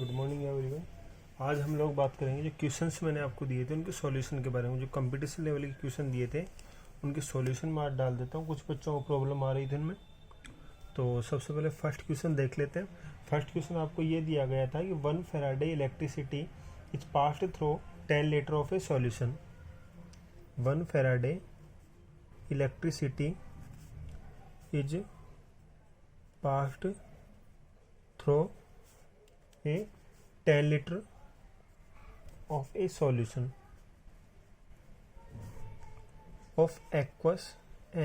Good morning everyone. आज हम लोग बात करेंगे जो क्वेश्चंस मैंने आपको दिए थे उनके सॉल्यूशन के बारे में। जो कंपटीशन लेवल के क्वेश्चन दिए थे उनके सॉल्यूशन में आज डाल देता हूँ। कुछ बच्चों को प्रॉब्लम आ रही थी उनमें, तो सबसे पहले फर्स्ट क्वेश्चन देख लेते हैं। फर्स्ट क्वेश्चन आपको ये दिया गया था कि 1 Faraday electricity is passed through 10 litre of A solution. 1 Faraday electricity is passed through a 10 liter of a solution of aqueous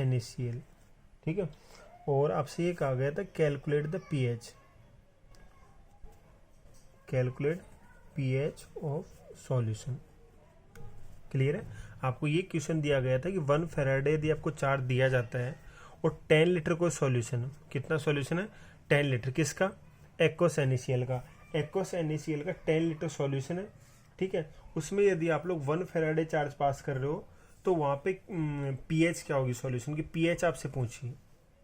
NaCl। ठीक है, और आपसे ये कहा गया था calculate the pH, calculate pH of solution. Clear है। आपको ये क्वेश्चन दिया गया था कि 1 फैराडे यदि आपको चार्ज दिया जाता है और 10 लीटर को सॉल्यूशन, कितना सॉल्यूशन है 10 लीटर, किसका एक्वस NaCl का। एक्वस NaCl का 10 लीटर सॉल्यूशन है। ठीक है, उसमें यदि आप लोग 1 फैराडे चार्ज पास कर रहे हो तो वहाँ पे pH क्या होगी सॉल्यूशन की, pH आपसे पूछी।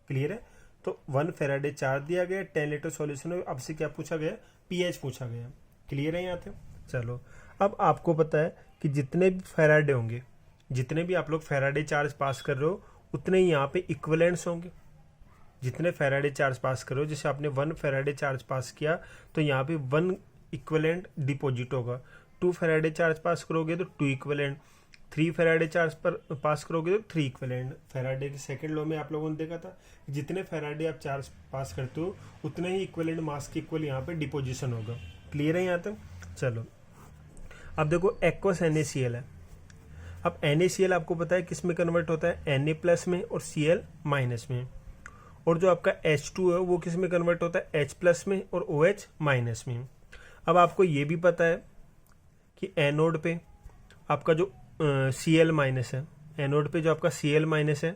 क्लियर है। तो 1 फैराडे चार्ज दिया गया, 10 लीटर सॉल्यूशन है, आपसे क्या पूछा गया, pH पूछा गया। क्लियर है यहाँ पे। चलो, अब आपको पता है कि जितने भी फैराडे होंगे, जितने भी आप लोग फैराडे चार्ज पास कर रहे हो उतने ही यहाँ पे इक्विवेलेंट्स होंगे। जितने फैराडे चार्ज पास करो, जैसे आपने 1 फैराडे चार्ज पास किया तो यहाँ पे 1 इक्विवेलेंट डिपॉजिट होगा। 2 फैराडे चार्ज पास करोगे तो 2 इक्विवेलेंट, 3 फैराडे चार्ज पर पास करोगे तो 3 इक्विवेलेंट। फैराडे के सेकंड लॉ में आप लोगों ने देखा था जितने फैराडे आप चार्ज पास करते हो उतने ही इक्विवेलेंट मास के इक्वल यहाँ पे डिपोजिशन होगा। क्लियर है यहाँ तक। चलो, अब देखो एक्वस NaCl है। अब NaCl आपको पता है किस में कन्वर्ट होता है, Na+ में और Cl- में। और जो आपका H2 है वो किस में कन्वर्ट होता है, H+ में और OH- में। अब आपको ये भी पता है कि एनोड पे आपका जो Cl- है, एनोड पे जो आपका Cl- है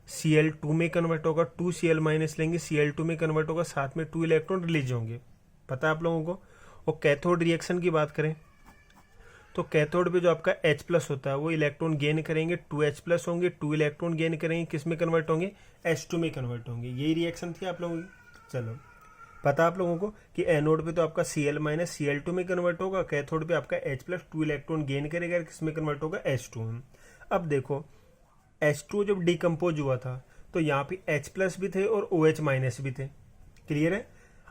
Cl2 में कन्वर्ट होगा, 2 Cl- लेंगे, Cl2 में कन्वर्ट होगा, साथ में 2 इलेक्ट्रॉन रिलीज होंगे, पता है आप लोगों को। और कैथोड रिएक्शन की बात करें तो कैथोड पे जो आपका H+ होता है वो इलेक्ट्रॉन गेन करेंगे, 2H+ होंगे, 2 इलेक्ट्रॉन गेन करेंगे, किस में कन्वर्ट होंगे, H2 में कन्वर्ट होंगे। यही रिएक्शन थी आप लोगों की। चलो, पता आप लोगों को कि एनोड पे तो आपका Cl- Cl2 में कन्वर्ट होगा, कैथोड पे आपका H+, 2 इलेक्ट्रॉन गेन करेगा, किस में कन्वर्ट होगा, H2 में। अब देखो H2 जब डिकम्पोज हुआ था तो यहाँ पे H+ भी थे और OH- भी थे। क्लियर है।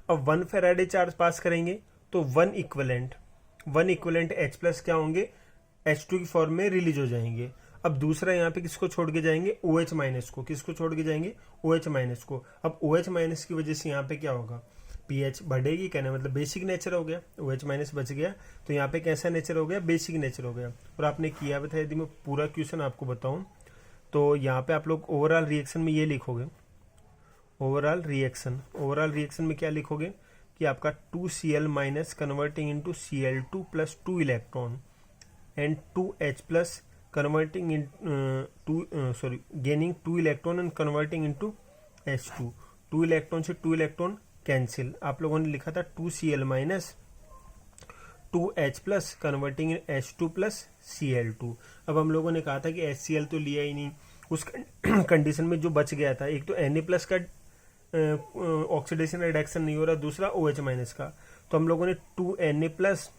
अब 1 फैराडे चार्ज पास करेंगे तो 1 इक्विवेलेंट H+ क्या होंगे, H2 की फॉर्म में रिलीज हो जाएंगे। अब दूसरा यहाँ पे किसको छोड़ के जाएंगे, OH- को। किसको छोड़ के जाएंगे, OH- को। अब OH- की वजह से यहाँ पे क्या होगा, pH बढ़ेगी, कहने मतलब बेसिक नेचर हो गया। OH- बच गया तो यहाँ पे कैसा नेचर हो गया, बेसिक नेचर हो गया। और आपने किया था, यदि मैं पूरा क्वेश्चन आपको बताऊं तो यहाँ पे आप लोग ओवरऑल रिएक्शन में ये लिखोगे, ओवरऑल रिएक्शन में क्या लिखोगे कि आपका 2Cl- converting into Cl2 + 2 electron and 2H+ converting in gaining 2 electron and converting into H2। 2 electron से 2 इलेक्ट्रॉन कैंसिल। आप लोगों ने लिखा था 2Cl- 2H+ कन्वर्टिंग इन H2 + Cl2। अब हम लोगों ने कहा था कि HCl तो लिया ही नहीं, उस कंडीशन में जो बच गया था, एक तो Na+ का ऑक्सीडेशन रिडक्शन नहीं हो रहा, दूसरा OH- का। तो हम लोगों ने 2 Na+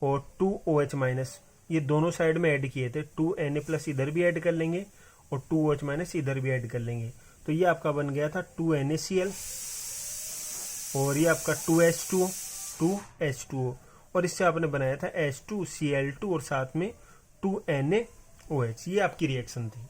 और 2 OH- ये दोनों साइड में ऐड किए थे। 2 Na+ इधर भी ऐड कर लेंगे और 2 OH- इधर भी ऐड कर लेंगे, तो ये आपका बन गया था 2 NaCl और ये आपका 2H2O और इससे आपने बनाया था H2Cl2 और साथ में 2 NaOH। ये आपकी रिएक्शन थी।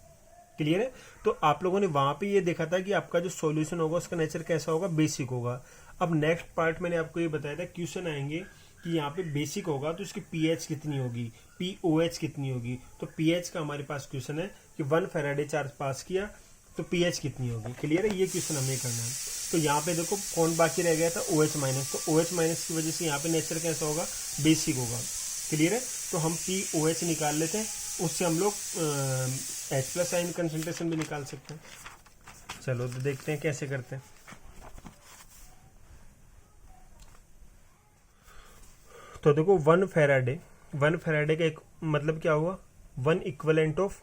क्लियर है। तो आप लोगों ने वहां पे ये देखा था कि आपका जो सॉल्यूशन होगा उसका नेचर कैसा होगा, बेसिक होगा। अब नेक्स्ट पार्ट मैंने आपको ये बताया था, क्वेश्चन आएंगे कि यहाँ पे बेसिक होगा तो इसकी pH कितनी होगी, pOH कितनी होगी। तो pH का हमारे पास क्वेश्चन है कि 1 फैराडे चार्ज पास किया तो pH कितनी होगी। क्लियर है, ये क्वेश्चन हमें करना है। तो यहाँ पे देखो कौन बाकी रह गया था, OH-। तो OH- की वजह से यहाँ पे नेचर कैसा होगा, बेसिक होगा। क्लियर है। तो हम pOH निकाल लेते हैं, उससे हम लोग H+ आयन कंसंट्रेशन भी निकाल सकते हैं। चलो तो देखते हैं कैसे करते हैं। तो देखो 1 फैराडे का एक मतलब क्या हुआ, 1 equivalent of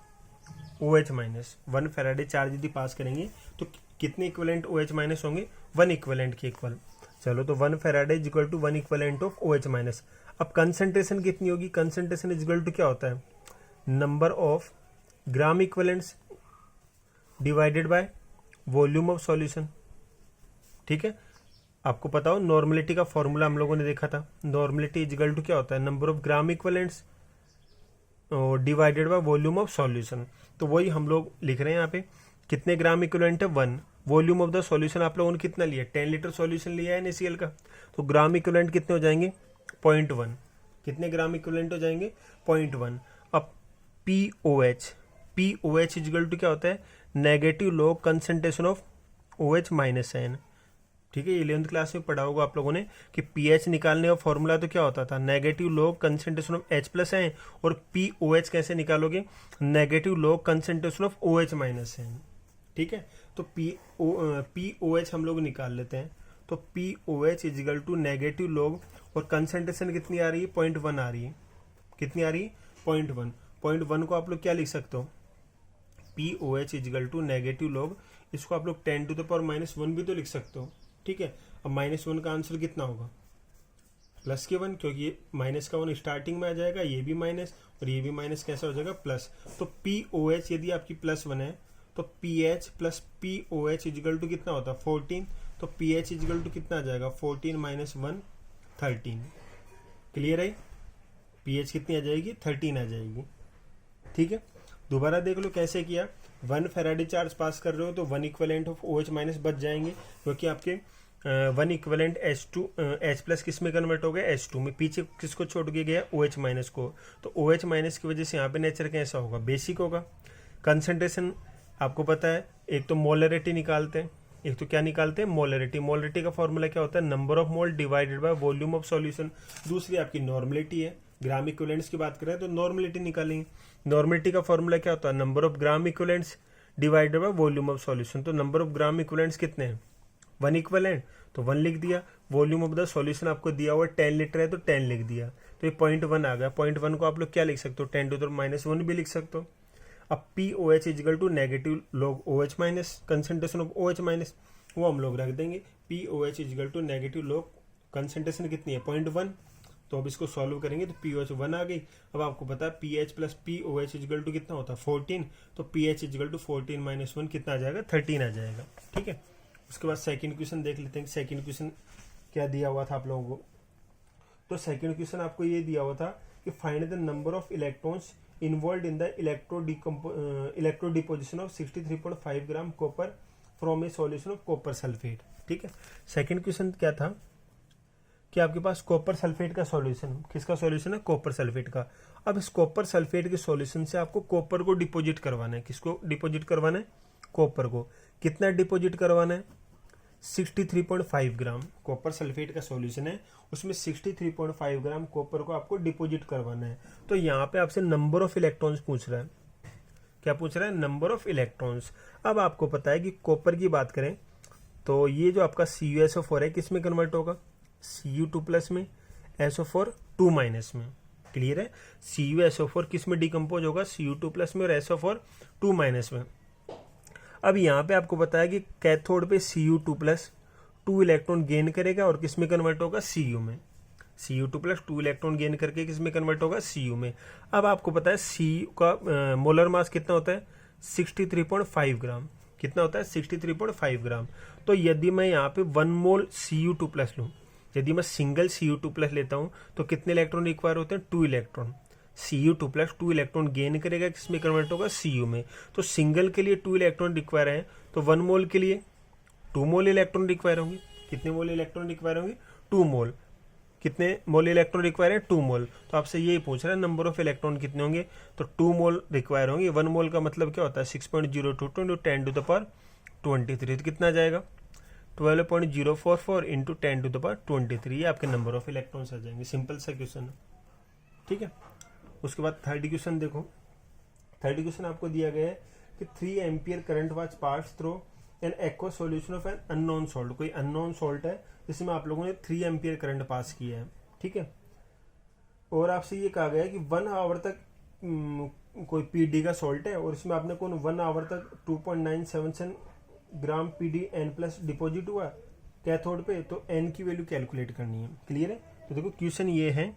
OH-। 1 Faraday charge यदि पास करेंगे तो कितने इक्विवेलेंट OH- होंगे, 1 इक्विवेलेंट के इक्वल। चलो तो 1 Faraday is equal to 1 equivalent of OH माइनस। अब कंसंट्रेशन कितनी होगी, कंसंट्रेशन इज इक्वल टू क्या होता है, number of gram equivalents divided by volume of solution. ठीक है, आपको पता हो नॉर्मलिटी का फॉर्मूला हम लोगों ने देखा था, नॉर्मलिटी इज इक्वल टू क्या होता है, number of gram equivalents divided by volume of solution. तो वही हम लोग लिख रहे हैं यहाँ पे, कितने ग्राम इक्विवेलेंट है 1, वॉल्यूम ऑफ द सॉल्यूशन आप लोगों ने कितना लिया, 10 लीटर सॉल्यूशन लिया है NaCl का, तो ग्राम इक्विवेलेंट कितने हो जाएंगे 0.1, कितने ग्राम इक्विवेलेंट हो जाएंगे 0.1। अब POH इज इक्वल टू क्या होता है, negative log concentration of OH minus N। ठीक है, 11th क्लास में पढ़ा होगा आप लोगों ने कि pH निकालने का फॉर्मूला तो क्या होता था, negative log concentration of H plus N, और POH कैसे निकालोगे, negative log concentration of OH minus N। ठीक है, तो POH हम लोग निकाल लेते हैं, तो POH is equal to negative log, और कंसंट्रेशन कितनी आ रही है 0.1 आ रही है, कितनी आ रही है 0.1। 0.1 को आप लोग क्या लिख सकते हो, POH is equal to negative log, इसको आप लोग 10 टू द पावर -1 भी तो लिख सकते हो। ठीक है, अब -1 का आंसर कितना होगा, प्लस के 1, क्योंकि ये माइनस का 1 स्टार्टिंग में आ जाएगा, ये भी माइनस और ये भी माइनस, कैसा हो जाएगा प्लस। तो POH यदि आपकी +1 है तो PH plus POH is equal to कितना होता है 14, तो PH इजिकल टू कितना आ जाएगा 14 - 1 13। क्लियर है, PH कितनी आ जाएगी 13 आ जाएगी। ठीक है, दोबारा देख लो कैसे किया, 1 फेराडे चार्ज पास कर रहे हो तो 1 इक्विवेलेंट ऑफ OH माइनस बच जाएंगे, क्योंकि आपके 1 इक्विवेलेंट H प्लस किस में कन्वर्ट हो गया H2 में, पीछे किसको छोड़ के गया OH माइनस को, तो OH माइनस की वजह से यहाँ पे नेचर कैसा होगा, बेसिक होगा। कंसंट्रेशन आपको पता है, एक तो मोलरिटी निकालते हैं, एक तो क्या निकालते हैं मोलरिटी। मोलरिटी का फॉर्मूला क्या होता है, number of mole divided by volume of solution. दूसरी आपकी नॉर्मलिटी है, ग्राम इक्विवेलेंट्स की बात करें तो नॉर्मलिटी निकालेंगे। नॉर्मलिटी का फॉर्मूला क्या होता है, number of gram equivalents divided by volume of solution. तो नंबर ऑफ ग्राम इक्विवेलेंट्स कितने हैं 1 इक्विवेलेंट, तो 1 लिख दिया। वॉल्यूम ऑफ द सॉल्यूशन आपको दिया हुआ 10 लीटर है तो 10 लिख दिया, तो ये 0.1 आ गया। 0.1 को आप लोग क्या लिख सकते हो 10 टू द -1 भी लिख सकते हो। अब POH is equal to negative log OH minus, concentration of OH minus वो हम लोग रख देंगे, POH is equal to negative log concentration कितनी है 0.1। तो अब इसको सॉल्व करेंगे तो POH 1 आ गई। अब आपको पता है PH plus POH is equal to कितना होता है 14, तो PH इजिकल टू 14 - 1 कितना आ जाएगा 13 आ जाएगा। ठीक है, उसके बाद सेकंड क्वेश्चन देख लेते हैं। सेकंड क्वेश्चन क्या दिया हुआ था आप लोगों को, तो सेकंड क्वेश्चन आपको ये दिया हुआ था कि find the number of electrons involve in the electro deposition of 63.5 gram copper from A solution of copper sulphate. ठीक है, सेकंड क्वेश्चन क्या था कि आपके पास कॉपर सल्फेट का सॉल्यूशन, किसका सॉल्यूशन है कॉपर सल्फेट का। अब इस कॉपर सल्फेट के सॉल्यूशन से आपको कॉपर को डिपोजिट करवाना है, किसको डिपोजिट करवाना है कॉपर को। कितना डिपोजिट करवाना है 63.5 ग्राम कॉपर सल्फेट का सॉल्यूशन है, उसमें 63.5 ग्राम कॉपर को आपको डिपोजिट करवाना है। तो यहाँ पे आपसे नंबर ऑफ इलेक्ट्रॉन्स पूछ रहा है, क्या पूछ रहा है नंबर ऑफ इलेक्ट्रॉन्स। अब आपको पता है कि कॉपर की बात करें तो ये जो आपका CuSO4 है किस में कन्वर्ट होगा Cu2 प्लस में, SO4 2 माइनस में। क्लियर है, CuSO4 किस में डिकम्पोज होगा Cu2 प्लस में और SO4 2 माइनस में। अब यहाँ पे आपको पता है कि कैथोड पे Cu2 प्लस 2 इलेक्ट्रॉन गेन करेगा और किस में कन्वर्ट होगा Cu में। Cu2 प्लस 2 इलेक्ट्रॉन गेन करके किस में कन्वर्ट होगा Cu में। अब आपको पता है Cu का मोलर मास कितना होता है 63.5 ग्राम, कितना होता है 63.5 ग्राम। तो यदि मैं यहाँ पे 1 मोल Cu2 प्लस लूँ, यदि मैं सिंगल Cu2 प्लस लेता हूँ तो कितने इलेक्ट्रॉन रिक्वायर होते हैं 2 electron. Cu2 plus 2 electron gain करेगा किसमें कन्वर्ट होगा Cu में। तो सिंगल के लिए 2 इलेक्ट्रॉन रिक्वायर है, तो 1 मोल के लिए 2 मोल इलेक्ट्रॉन रिक्वायर होंगे। कितने मोल इलेक्ट्रॉन रिक्वायर होंगे 2 मोल। कितने मोल इलेक्ट्रॉन रिक्वायर है 2 मोल। तो आपसे यही पूछ रहा है नंबर ऑफ इलेक्ट्रॉन कितने होंगे, तो 2 मोल रिक्वायर होंगे। 1 मोल का मतलब क्या होता है 6.02 × 10 टू द पावर 23, तो कितना जाएगा 12.044 × 10 टू द पावर 23, ये आपके नंबर ऑफ इलेक्ट्रॉन्स आ जाएंगे। सिंपल सा क्वेश्चन है। ठीक है, उसके बाद थर्ड क्वेश्चन देखो। थर्ड क्वेश्चन आपको दिया गया है कि 3 ampere current was pass through an aqua solution of an unknown salt. कोई अननोन सॉल्ट है जिसमें आप लोगों ने 3 एम्पियर करंट पास किया है। ठीक है, और आपसे ये कहा गया है कि 1 आवर तक कोई PD का सॉल्ट है और इसमें आपने कौन 1 आवर तक 2.977 ग्राम PDN+ डिपोजिट हुआ। कैथोड पे, तो एन की वैल्यू कैलकुलेट करनी है। क्लियर है? तो देखो क्वेश्चन ये है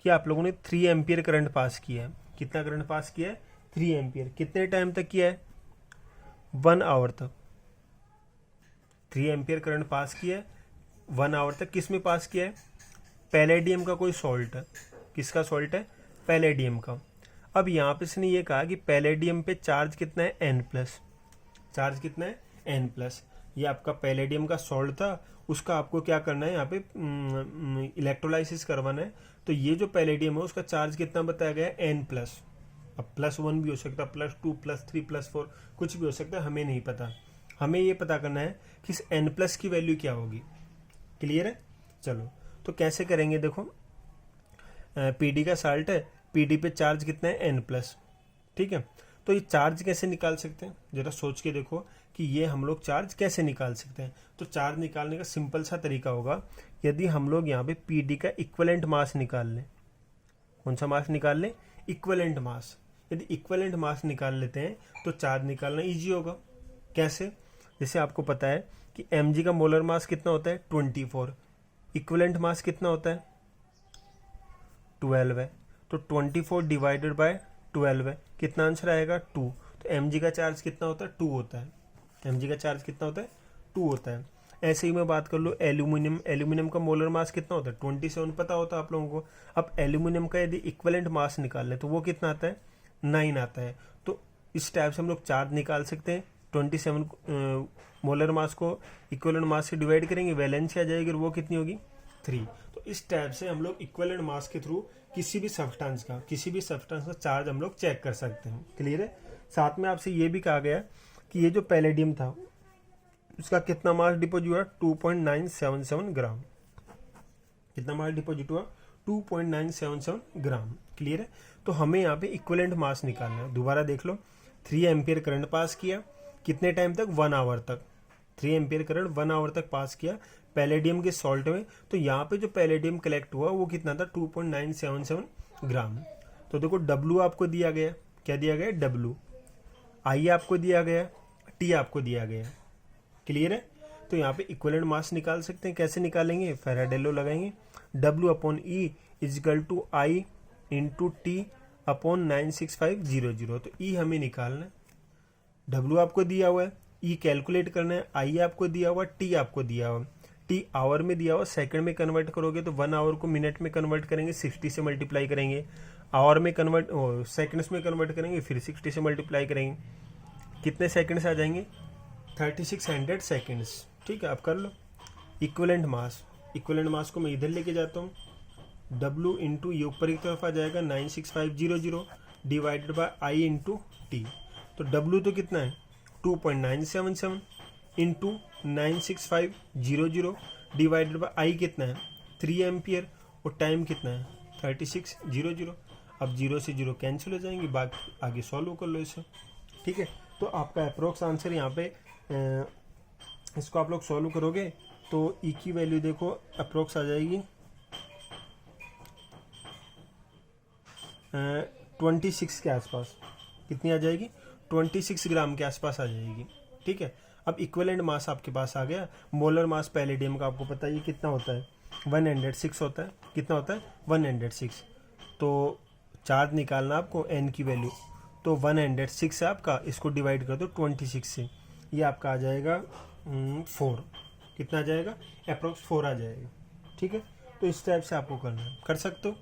कि आप लोगों ने 3 एम्पियर करंट पास किया है। कितना करंट पास किया है? 3 एम्पियर। कितने टाइम तक किया है? 1 आवर तक। 3 एम्पियर करंट पास किया है 1 आवर तक। किस में पास किया है? पैलेडियम का कोई सॉल्ट है। किसका सॉल्ट है? पैलेडियम का। अब यहाँ पे इसने ये कहा कि पैलेडियम पे चार्ज कितना है? N+। चार्ज कितना है? N+। ये आपका पैलेडियम का सॉल्ट था, उसका आपको क्या करना है? यहाँ पे इलेक्ट्रोलाइसिस करवाना है। तो ये जो पैलेडियम है उसका चार्ज कितना बताया गया है? N+। अब +1 भी हो सकता है, +2, +3, +4, कुछ भी हो सकता है, हमें नहीं पता। हमें ये पता करना है कि इस N+ की वैल्यू क्या होगी। क्लियर है? चलो तो कैसे करेंगे, देखो पीडी का साल्ट है, पीडी पे चार्ज कितना है? N+। ठीक है, तो ये चार्ज कैसे निकाल सकते हैं? जरा सोच के देखो कि ये हम लोग चार्ज कैसे निकाल सकते हैं। तो चार्ज निकालने का सिंपल सा तरीका होगा, यदि हम लोग यहाँ पे पीडी का इक्विवेलेंट मास निकाल लें। कौन सा मास निकाल लें? Equivalent mass. यदि इक्विवेलेंट मास निकाल लेते हैं तो चार्ज निकालना इजी होगा। कैसे? जैसे आपको पता है कि mg का मोलर मास कितना होता है? 24। इक्विवेलेंट मास कितना होता है? 12 है। तो 24 डिवाइडेड बाय 12 है, कितना आंसर आएगा? 2। तो mg का चार्ज कितना होता है? 2 होता है। mg का चार्ज कितना होता है? 2 होता है। ऐसे ही मैं बात कर लो एल्यूमिनियम। एल्यूमिनियम का मोलर मास कितना होता है? 27 पता होता है आप लोगों को। अब एल्यूमिनियम का यदि इक्विवेलेंट मास निकाल लें तो वो कितना आता है? 9 आता है। तो इस टाइप से हम लोग चार्ज निकाल सकते हैं। 27 मोलर मास को इक्विवेलेंट मास से डिवाइड करेंगे, वैलेंसी आ जाएगी और वो कितनी होगी? 3। तो इस टाइप से हम लोग इक्विवेलेंट मास के थ्रू किसी भी सब्सटेंस का चार्ज हम लोग चेक कर सकते हैं। क्लियर है? साथ में आपसे ये भी कहा गया कि ये जो पैलेडियम था उसका कितना मास डिपॉजिट हुआ? 2.977 ग्राम। कितना मास डिपॉजिट हुआ? 2.977 ग्राम। क्लियर है? तो हमें यहाँ पे इक्विवेलेंट मास निकालना है। दोबारा देख लो, 3 एम्पियर करंट पास किया, कितने टाइम तक? 1 आवर तक। 3 एम्पियर करंट 1 आवर तक पास किया पैलेडियम के सॉल्ट में। तो यहाँ पे जो पैलेडियम कलेक्ट हुआ वो कितना था? 2.977 ग्राम। तो देखो W आपको दिया गया, क्या दिया गया? W। I आपको दिया गया, T आपको दिया गया। क्लियर है? तो यहाँ पे इक्विवेलेंट मास निकाल सकते हैं। कैसे निकालेंगे? फैराडे लॉ लगाएंगे। W/E = I × T/96500। तो E हमें निकालना है, W आपको दिया हुआ है, E कैलकुलेट करना है, I आपको दिया हुआ, T आपको दिया हुआ। T आवर में दिया हुआ, सेकंड में कन्वर्ट करोगे तो 1 आवर को मिनट में कन्वर्ट करेंगे, 60 से मल्टीप्लाई करेंगे। आवर में कन्वर्ट सेकंड्स में कन्वर्ट करेंगे, फिर 60 से मल्टीप्लाई करेंगे। कितने सेकंड्स आ जाएंगे? 3600 सेकंड्स। ठीक है, अब कर लो इक्विवेलेंट मास। इक्विवेलेंट मास को मैं इधर लेके जाता हूँ, W × ये ऊपर की तरफ आ जाएगा 96500 डिवाइडेड बाय I × T। तो W तो कितना है? 2.977 इंटू 96500 डिवाइडेड बाय I कितना है? 3 एम्पियर। और टाइम कितना है? 3600। अब 0 से 0 कैंसिल हो जाएंगे, बाकी आगे सॉल्व कर लो इसे। ठीक है, तो आपका अप्रोक्स आंसर यहाँ पे इसको आप लोग सॉल्व करोगे तो E की वैल्यू देखो अप्रोक्स आ जाएगी 26 के आसपास। कितनी आ जाएगी? 26 ग्राम के आसपास आ जाएगी। ठीक है, अब इक्विवेलेंट मास आपके पास आ गया। मोलर मास पैलेडियम का आपको पता है ये कितना होता है? 106 होता है। कितना होता है? 106। तो चार्ज निकालना आपको N की वैल्यू, तो 106 है आपका, इसको डिवाइड कर दो 26 से, ये आपका आ जाएगा 4। कितना आ जाएगा? अप्रोक्स 4 आ जाएगा। ठीक है, तो इस टाइप से आपको करना है, कर सकते हो।